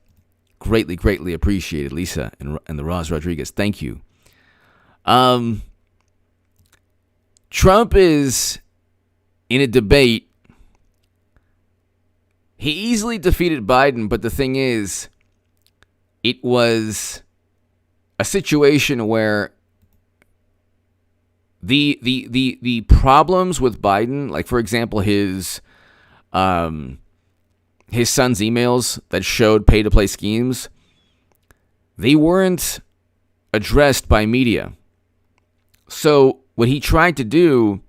Greatly, greatly appreciated, Lisa and the Roz Rodriguez. Thank you. Trump is in a debate. He easily defeated Biden, but the thing is, it was a situation where the problems with Biden, like for example his son's emails that showed pay-to-play schemes, they weren't addressed by media. So what he tried to do,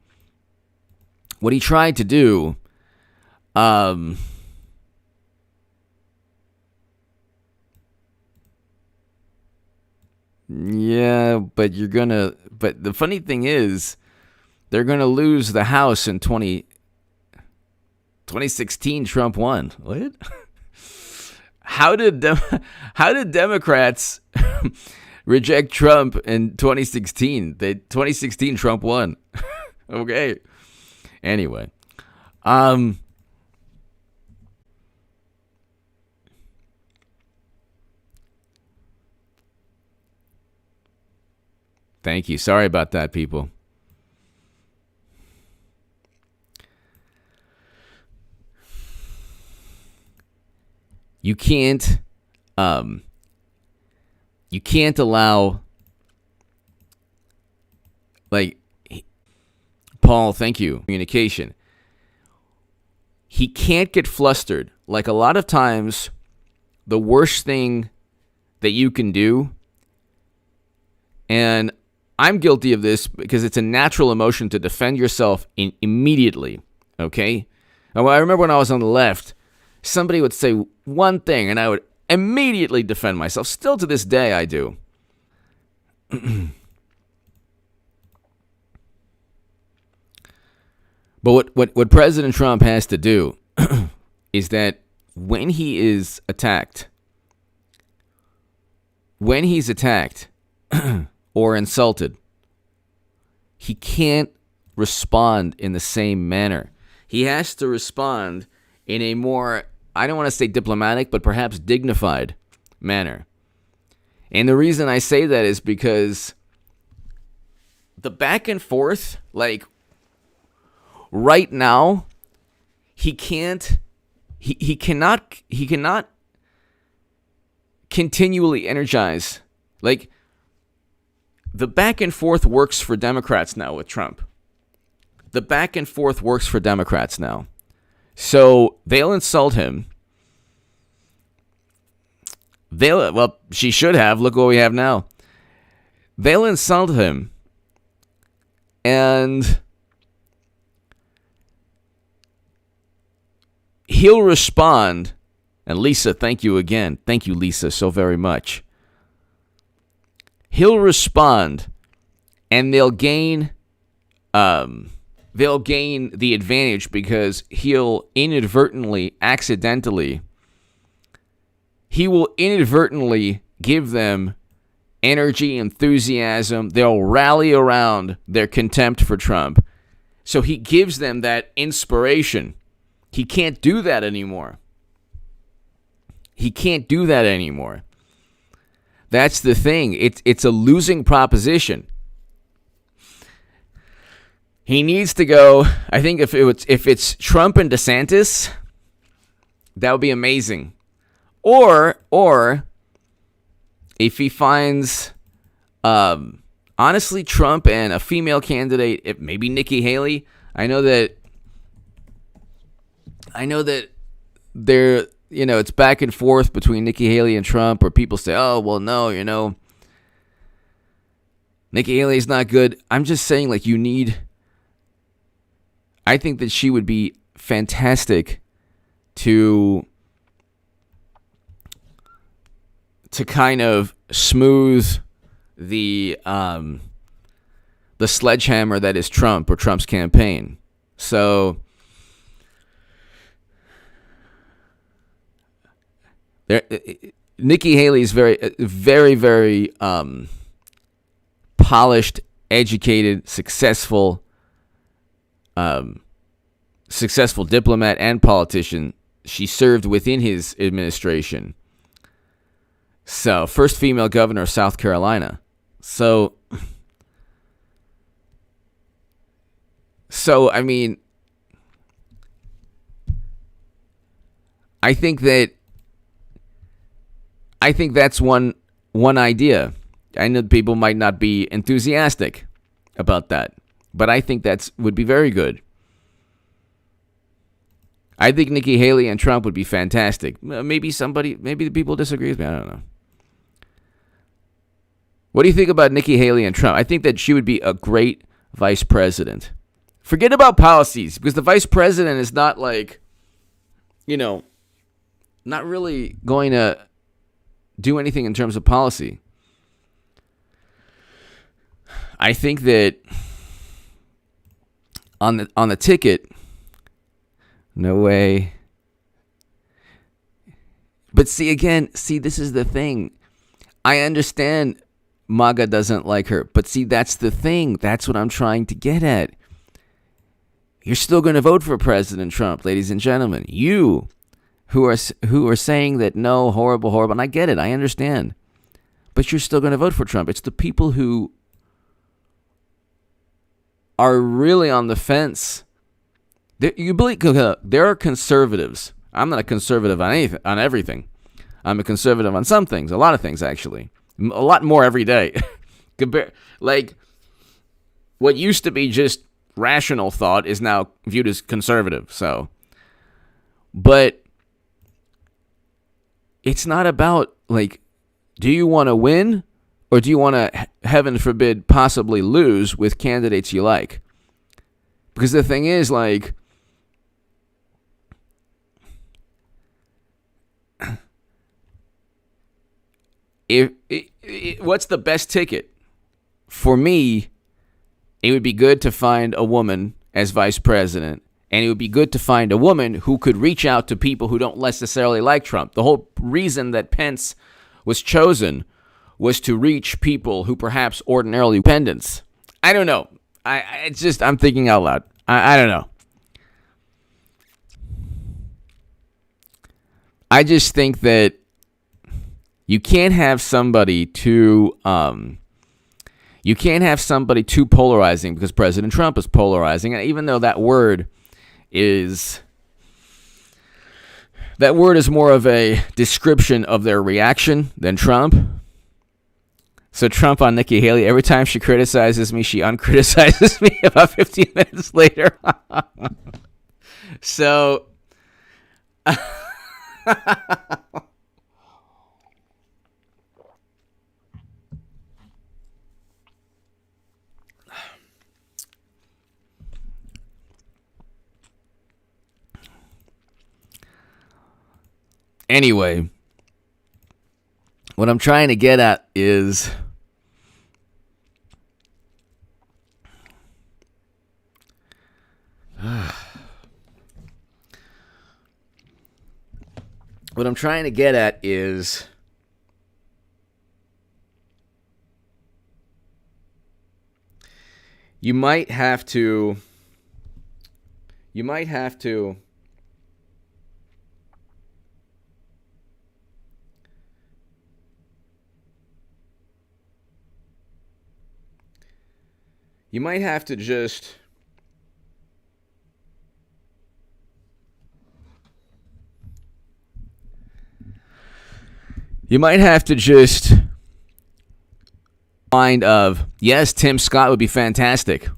yeah, but the funny thing is, they're gonna lose the House in 2016. Trump won. What? How did Democrats reject Trump in 2016? 2016 Trump won. Okay. Anyway, thank you. Sorry about that, people. You can't allow, Paul, thank you. Communication. He can't get flustered. Like a lot of times, the worst thing that you can do, and I'm guilty of this because it's a natural emotion to defend yourself immediately, okay? Now, I remember when I was on the left, somebody would say one thing, and I would immediately defend myself. Still to this day, I do. But what President Trump has to do is that when he's attacked or insulted, he can't respond in the same manner. He has to respond in a more, I don't want to say diplomatic, but perhaps dignified manner. And the reason I say that is because the back and forth, like right now, he cannot continually energize. Like, the back and forth works for Democrats now with Trump. The back and forth works for Democrats now. So they'll insult him. Well, she should have. Look what we have now. They'll insult him. And he'll respond. And Lisa, thank you again. Thank you, Lisa, so very much. He'll respond, and they'll gain the advantage because he'll he will inadvertently give them energy, enthusiasm. They'll rally around their contempt for Trump. So he gives them that inspiration. He can't do that anymore. That's the thing. It's a losing proposition. He needs to go. I think if it's Trump and DeSantis, that would be amazing. Or if he finds, honestly, Trump and a female candidate, maybe Nikki Haley. I know that they're. It's back and forth between Nikki Haley and Trump, or people say, oh, well, no, Nikki Haley's not good. I'm just saying, like, I think that she would be fantastic to kind of smooth the sledgehammer that is Trump or Trump's campaign. So Nikki Haley is very, very, very polished, educated, successful diplomat and politician. She served within his administration. So, first female governor of South Carolina. So I mean, I think that's one idea. I know people might not be enthusiastic about that, but I think would be very good. I think Nikki Haley and Trump would be fantastic. Maybe the people disagree with me. I don't know. What do you think about Nikki Haley and Trump? I think that she would be a great vice president. Forget about policies, because the vice president is not like, not really going to do anything in terms of policy. I think that on the ticket, no way. But this is the thing. I understand MAGA doesn't like her, but that's the thing. That's what I'm trying to get at. You're still going to vote for President Trump, ladies and gentlemen. You who are saying that no, horrible, and I get it, I understand, but you're still going to vote for Trump. It's the people who are really on the fence. There are conservatives. I'm not a conservative on everything. I'm a conservative on some things, a lot of things actually, a lot more every day. Like what used to be just rational thought is now viewed as conservative. So, but it's not about, like, do you want to win or do you want to, heaven forbid, possibly lose with candidates you like? Because the thing is, like, what's the best ticket? For me, it would be good to find a woman as vice president. And it would be good to find a woman who could reach out to people who don't necessarily like Trump. The whole reason that Pence was chosen was to reach people who perhaps ordinarily independents. I don't know. It's just, I'm thinking out loud. I don't know. I just think that you can't have somebody too polarizing, because President Trump is polarizing, and even though that word is more of a description of their reaction than Trump. So Trump on Nikki Haley, every time she criticizes me, she uncriticizes me about 15 minutes later. So anyway, what I'm trying to get at is you might have to just mind of, yes, Tim Scott would be fantastic.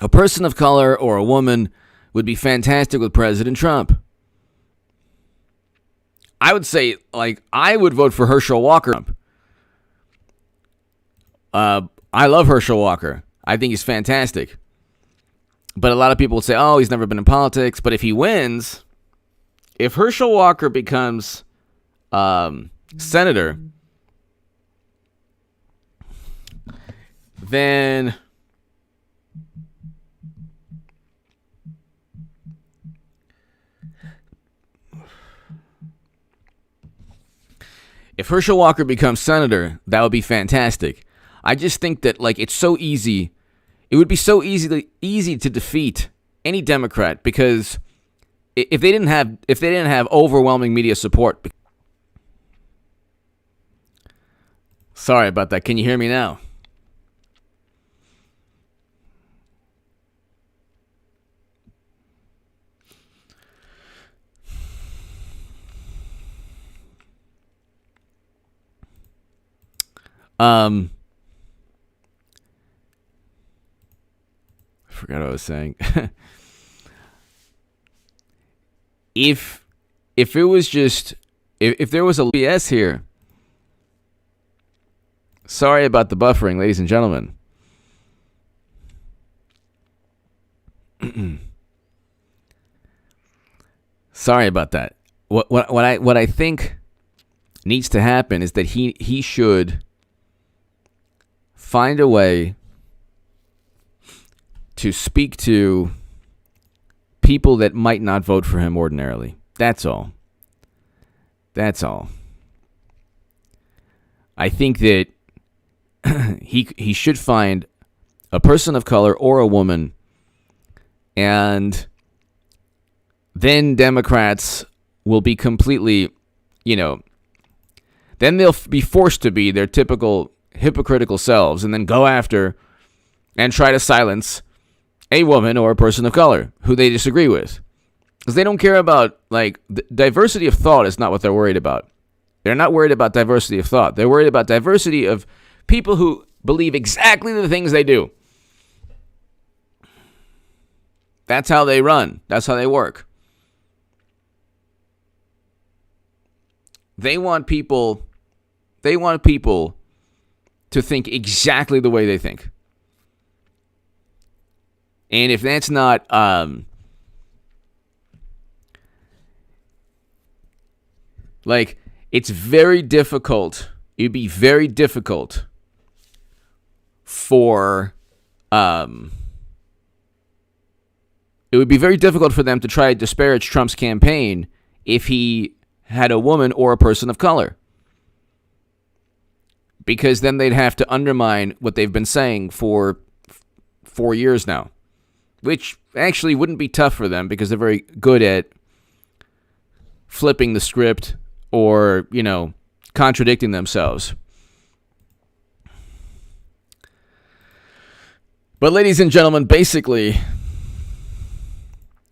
A person of color or a woman would be fantastic with President Trump. I would say, like, I would vote for Herschel Walker. I love Herschel Walker. I think he's fantastic. But a lot of people would say, oh, he's never been in politics. But if he wins, if Herschel Walker becomes senator, then that would be fantastic. I just think that, like, it's so easy. It would be so easy to defeat any Democrat, because if they didn't have overwhelming media support. Sorry about that. Can you hear me now? I forgot what I was saying. If it was just, if there was a BS here. Sorry about the buffering, ladies and gentlemen. Sorry about that. What I think needs to happen is that he should find a way to speak to people that might not vote for him ordinarily. That's all. I think that he should find a person of color or a woman, and then Democrats will be completely, then they'll be forced to be their typical hypocritical selves and then go after and try to silence a woman or a person of color who they disagree with. Because they don't care about, like, diversity of thought is not what they're worried about. They're not worried about diversity of thought. They're worried about diversity of people who believe exactly the things they do. That's how they run. That's how they work. They want people to think exactly the way they think. And if that's not it's very difficult. It'd be very difficult for them to try to disparage Trump's campaign if he had a woman or a person of color. because then they'd have to undermine what they've been saying for 4 years now, which actually wouldn't be tough for them because they're very good at flipping the script or, contradicting themselves. But ladies and gentlemen, basically,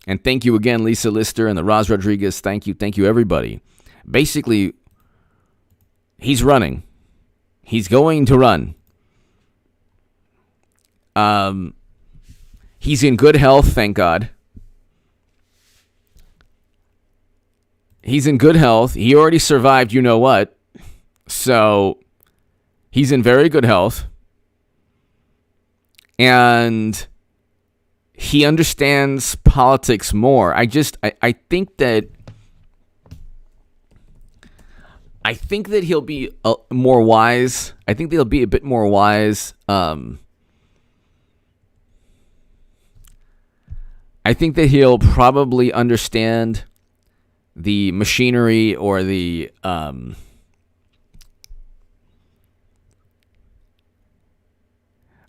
and thank you again, Lisa Lister and the Roz Rodriguez. Thank you, everybody. Basically, he's running. He's going to run. He's in good health, thank God. He's in good health. He already survived you know what. So he's in very good health. And he understands politics more. I think that he'll be more wise. I think that he'll be a bit more wise. I think that he'll probably understand the machinery or the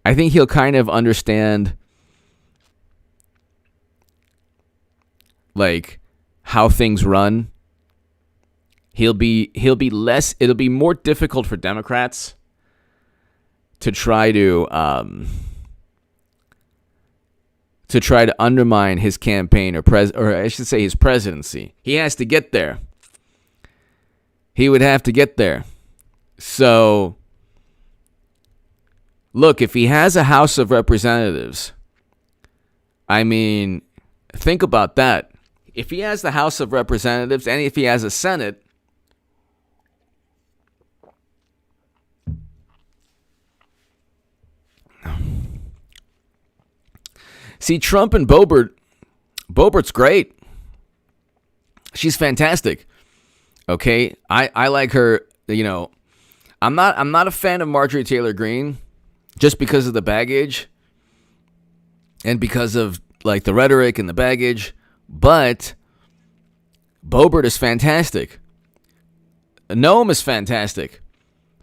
I think he'll kind of understand like how things run. He'll be less. It'll be more difficult for Democrats to try to undermine his campaign or I should say his presidency. He has to get there. He would have to get there. So, look, if he has a House of Representatives, I mean, think about that. If he has the House of Representatives and if he has a Senate, see, Trump and Boebert's great. She's fantastic. Okay, I like her. I'm not a fan of Marjorie Taylor Greene, just because of the baggage and because of like the rhetoric and the baggage. But Boebert is fantastic. Noam is fantastic.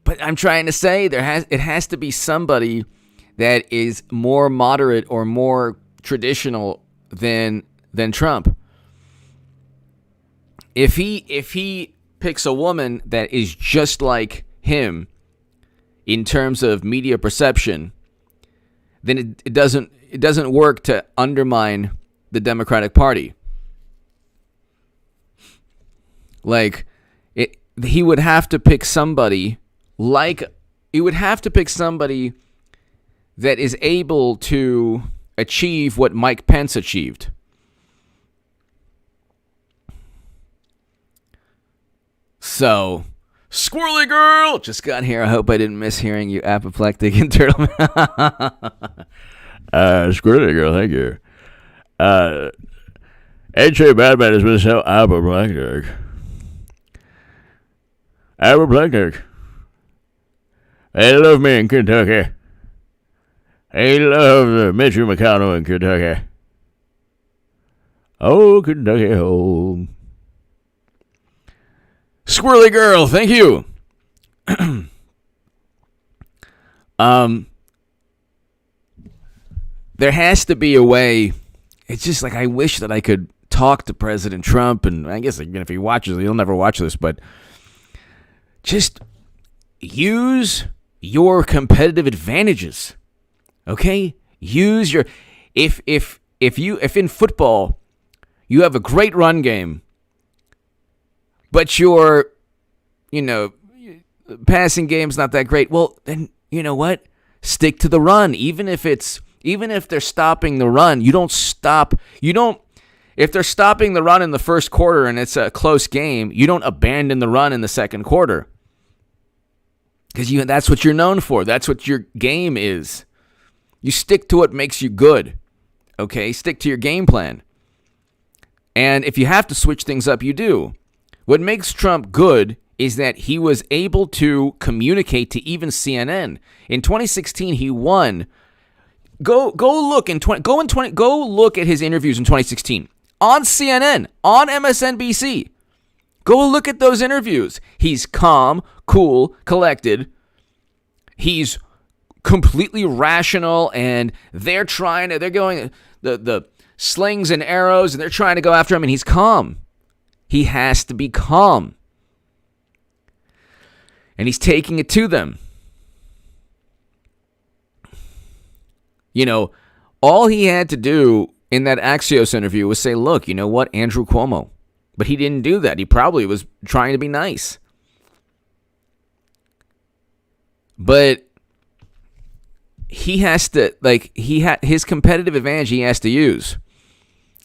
But I'm trying to say it has to be somebody that is more moderate or more traditional than Trump. If he picks a woman that is just like him in terms of media perception, then it doesn't work to undermine the Democratic Party. Like he would have to pick somebody that is able to achieve what Mike Pence achieved. So, Squirrely Girl just got here. I hope I didn't miss hearing you, apoplectic and turtle. Squirrely Girl, thank you. H.A. Batman has been so apoplectic. Apoplectic. They love me in Kentucky. They love the Mitchell McConnell in Kentucky. Oh, Kentucky home. Squirrely Girl, thank you. There has to be a way. It's just like I wish that I could talk to President Trump, and I guess even if he watches, he'll never watch this, but just use your competitive advantages. Okay? Use your if in football you have a great run game, but your passing game's not that great, well then you know what? Stick to the run. Even if they're stopping the run, if they're stopping the run in the first quarter and it's a close game, you don't abandon the run in the second quarter. Because that's what you're known for. That's what your game is. You stick to what makes you good. Okay? Stick to your game plan. And if you have to switch things up, you do. What makes Trump good is that he was able to communicate to even CNN. In 2016, he won. Go look at his interviews in 2016 on CNN, on MSNBC. Go look at those interviews. He's calm, cool, collected. He's completely rational, and they're going the slings and arrows, and they're trying to go after him, and he's calm. He has to be calm. And he's taking it to them. You know, all he had to do in that Axios interview was say, look, you know what, Andrew Cuomo. But he didn't do that. He probably was trying to be nice. But he has to, his competitive advantage he has to use.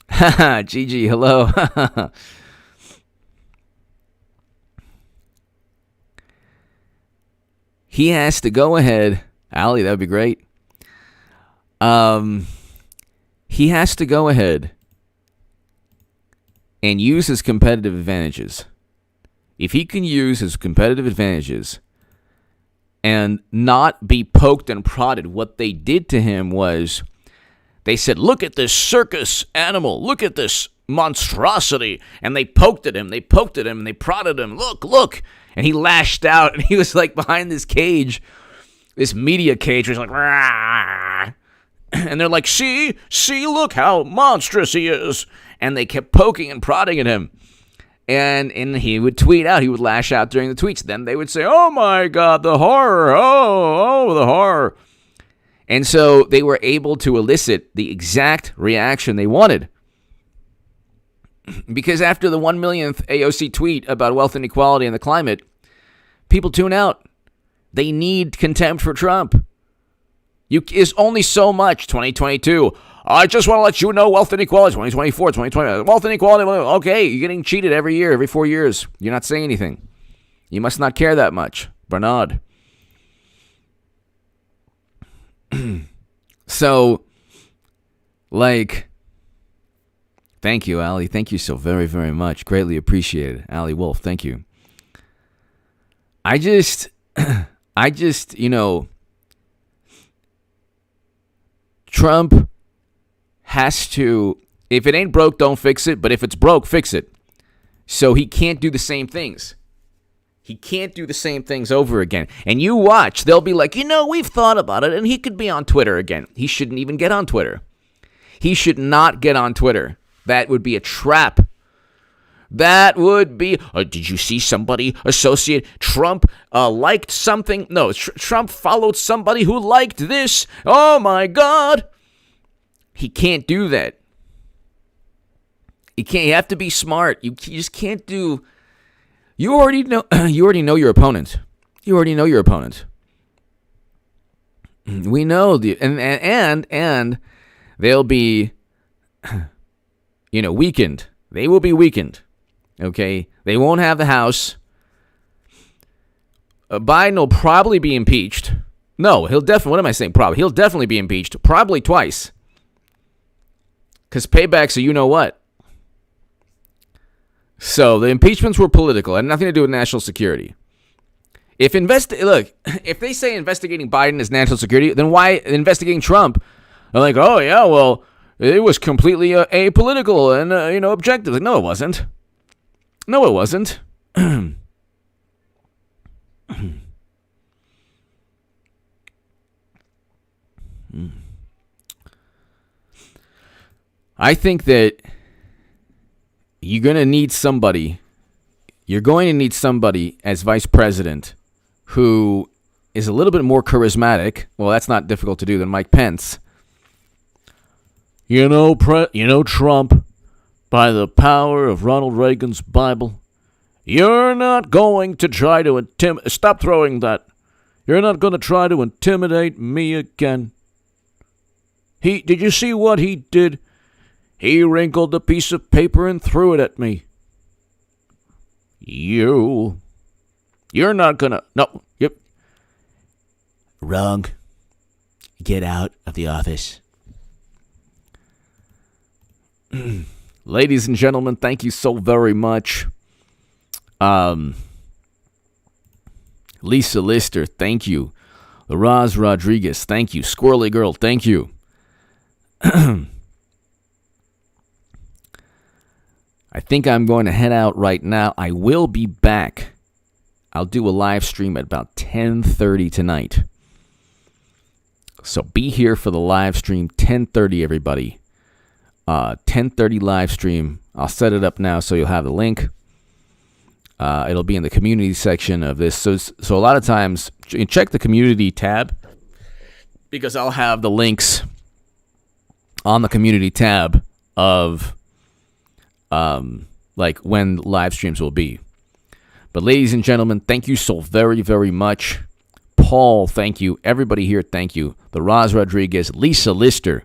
Haha, Gigi, hello. He has to go ahead. Ali, that would be great. He has to go ahead and use his competitive advantages. If he can use his competitive advantages and not be poked and prodded, what they did to him was they said, look at this circus animal. Look at this monstrosity. And they poked at him. They prodded him. Look. And he lashed out, and he was like behind this cage, this media cage, where he's like, rah! And they're like, see, look how monstrous he is. And they kept poking and prodding at him. And he would tweet out, he would lash out during the tweets. Then they would say, oh my God, the horror, oh, the horror. And so they were able to elicit the exact reaction they wanted. Because after the 1 millionth AOC tweet about wealth inequality and the climate, people tune out. They need contempt for Trump. Is only so much. 2022. I just want to let you know wealth inequality. 2024, 2020. Wealth inequality. Okay, you're getting cheated every year, every 4 years. You're not saying anything. You must not care that much. Bernard. So, thank you, Ali. Thank you so very, very much. Greatly appreciated. Ali Wolf, thank you. I just, Trump has to, if it ain't broke, don't fix it. But if it's broke, fix it. So he can't do the same things. He can't do the same things over again. And you watch, they'll be like, we've thought about it, and he could be on Twitter again. He shouldn't even get on Twitter. He should not get on Twitter. That would be a trap. That would be, did you see somebody associate Trump liked something? No, Trump followed somebody who liked this. Oh my God. He can't do that. You have to be smart. You just can't do, you already know your opponent. We know and they'll be, weakened. They will be weakened. Okay, they won't have the House. Biden will probably be impeached. No, he'll definitely. What am I saying? Probably. He'll definitely be impeached. Probably twice. Because paybacks are you know what. So the impeachments were political. It had nothing to do with national security. If they say investigating Biden is national security, then why investigating Trump? They're like, oh yeah, well, it was completely apolitical and objective. Like, no, it wasn't. No, it wasn't. I think that you're going to need somebody as vice president who is a little bit more charismatic. Well, that's not difficult to do than Mike Pence. Trump, by the power of Ronald Reagan's Bible, you're not going to try to stop throwing that. You're not going to try to intimidate me again. Did you see what he did? He wrinkled a piece of paper and threw it at me. You're not going to, no, yep. Wrong. Get out of the office. Ladies and gentlemen, thank you so very much. Lisa Lister, thank you. Raz Rodriguez, thank you. Squirrely Girl, thank you. I think I'm going to head out right now. I will be back. I'll do a live stream at about 10:30 tonight. So be here for the live stream, 10:30, everybody. 10:30 live stream. I'll set it up now so you'll have the link. It'll be in the community section of this. So a lot of times, check the community tab because I'll have the links on the community tab of like when live streams will be. But ladies and gentlemen, thank you so very, very much. Paul, thank you. Everybody here, thank you. The Roz Rodriguez, Lisa Lister,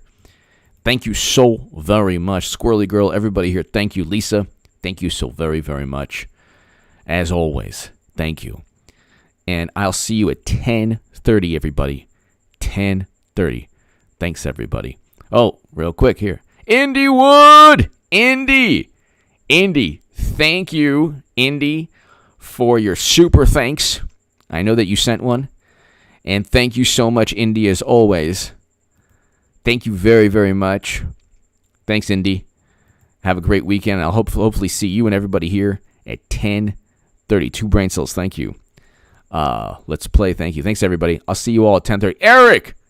thank you so very much. Squirrely Girl, everybody here, thank you. Lisa, thank you so very, very much. As always, thank you. And I'll see you at 10:30, everybody. 10:30. Thanks, everybody. Oh, real quick here. Indy Wood! Indy, thank you, Indy, for your super thanks. I know that you sent one. And thank you so much, Indy, as always. Thank you very, very much. Thanks, Indy. Have a great weekend. I'll hopefully see you and everybody here at 10:30. 2 brain cells, thank you. Let's play, thank you. Thanks, everybody. I'll see you all at 10:30. Eric!